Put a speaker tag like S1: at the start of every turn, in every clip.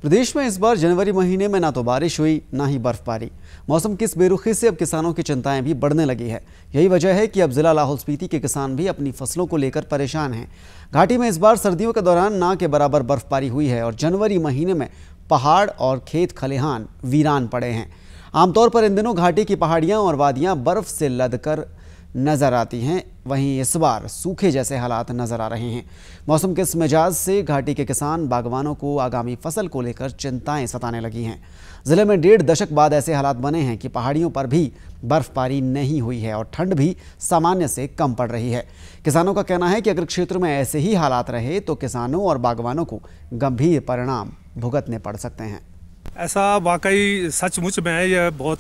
S1: प्रदेश में इस बार जनवरी महीने में ना तो बारिश हुई ना ही बर्फबारी। मौसम की इस बेरुखी से अब किसानों की चिंताएं भी बढ़ने लगी है। यही वजह है कि अब जिला लाहौल स्पीति के किसान भी अपनी फसलों को लेकर परेशान हैं। घाटी में इस बार सर्दियों के दौरान ना के बराबर बर्फबारी हुई है और जनवरी महीने में पहाड़ और खेत खलिहान वीरान पड़े हैं। आमतौर पर इन दिनों घाटी की पहाड़ियाँ और वादियाँ बर्फ से लदकर नजर आती हैं, वहीं इस बार सूखे जैसे हालात नजर आ रहे हैं। मौसम के इस मिजाज से घाटी के किसान बागवानों को आगामी फसल को लेकर चिंताएं सताने लगी हैं। जिले में 1.5 दशक बाद ऐसे हालात बने हैं कि पहाड़ियों पर भी बर्फबारी नहीं हुई है और ठंड भी सामान्य से कम पड़ रही है। किसानों का कहना है कि अगर क्षेत्र में ऐसे ही हालात रहे तो किसानों और बागवानों को गंभीर परिणाम भुगतने पड़ सकते हैं।
S2: ऐसा वाकई सचमुच में ये बहुत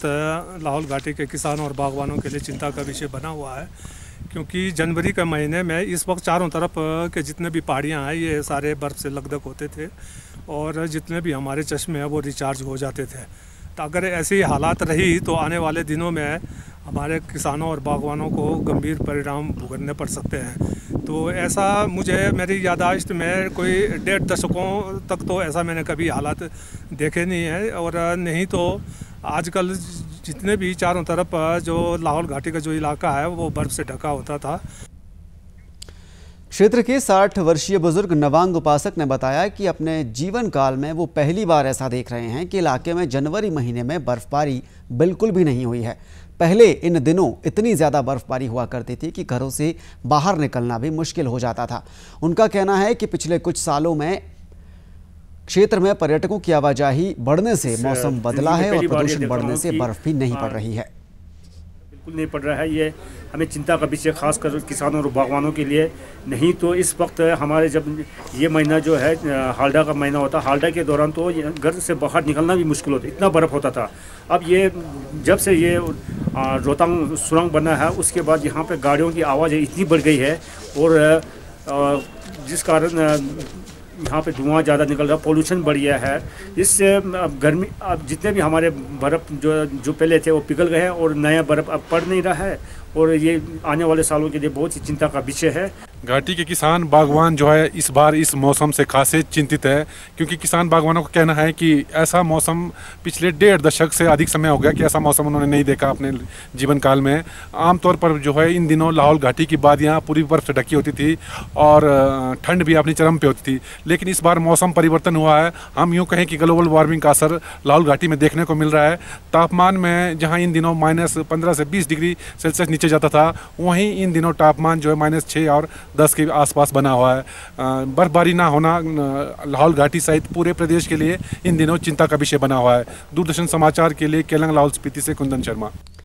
S2: लाहौल घाटी के किसानों और बागवानों के लिए चिंता का विषय बना हुआ है, क्योंकि जनवरी के महीने में इस वक्त चारों तरफ के जितने भी पहाड़ियाँ हैं ये सारे बर्फ़ से लकदक होते थे और जितने भी हमारे चश्मे हैं वो रिचार्ज हो जाते थे। तो अगर ऐसी हालात रही तो आने वाले दिनों में हमारे किसानों और बागवानों को गंभीर परिणाम भुगतने पड़ सकते हैं। तो ऐसा मुझे मेरी याददाश्त में कोई 1.5 दशकों तक तो ऐसा मैंने कभी हालात देखे नहीं है, और नहीं तो आजकल जितने भी चारों तरफ जो लाहौल घाटी का जो इलाका है वो बर्फ़ से ढका होता था।
S1: क्षेत्र के 60 वर्षीय बुजुर्ग नवांग उपासक ने बताया कि अपने जीवन काल में वो पहली बार ऐसा देख रहे हैं कि इलाके में जनवरी महीने में बर्फबारी बिल्कुल भी नहीं हुई है। पहले इन दिनों इतनी ज़्यादा बर्फबारी हुआ करती थी कि घरों से बाहर निकलना भी मुश्किल हो जाता था। उनका कहना है कि पिछले कुछ सालों में क्षेत्र में पर्यटकों की आवाजाही बढ़ने से मौसम बदला है और प्रदूषण बढ़ने से बर्फ भी नहीं पड़ रही है।
S3: बिल्कुल नहीं पड़ रहा है। ये हमें चिंता का विषय खासकर किसानों और बागवानों के लिए। नहीं तो इस वक्त हमारे जब ये महीना जो है हालडा का महीना होता, हालडा के दौरान तो घर से बाहर निकलना भी मुश्किल होता, इतना बर्फ़ होता था। अब ये जब से ये रोहतांग सुरंग बना है उसके बाद यहाँ पे गाड़ियों की आवाज़ इतनी बढ़ गई है और जिस कारण यहाँ पे धुआं ज़्यादा निकल रहा, पोल्यूशन बढ़ गया है। इससे अब गर्मी, अब जितने भी हमारे बर्फ़ जो पहले थे वो पिघल गए हैं और नया बर्फ़ अब पड़ नहीं रहा है, और ये आने वाले सालों के लिए बहुत ही चिंता का विषय है।
S4: घाटी के किसान बागवान जो है इस बार इस मौसम से खासे चिंतित है, क्योंकि किसान बागवानों का कहना है कि ऐसा मौसम पिछले 1.5 दशक से अधिक समय हो गया कि ऐसा मौसम उन्होंने नहीं देखा अपने जीवन काल में। आमतौर पर जो है इन दिनों लाहौल घाटी की वादियाँ पूरी बर्फ से ढकी होती थी और ठंड भी अपनी चरम पे होती थी, लेकिन इस बार मौसम परिवर्तन हुआ है। हम यूँ कहें कि ग्लोबल वार्मिंग का असर लाहौल घाटी में देखने को मिल रहा है। तापमान में जहाँ इन दिनों -15 से 20 डिग्री सेल्सियस नीचे जाता था, वहीं इन दिनों तापमान जो है -6 और 10 के आसपास बना हुआ है। बर्फबारी ना होना लाहौल घाटी सहित पूरे प्रदेश के लिए इन दिनों चिंता का विषय बना हुआ है। दूरदर्शन समाचार के लिए केलंग लाहौल स्पीति से कुंदन शर्मा।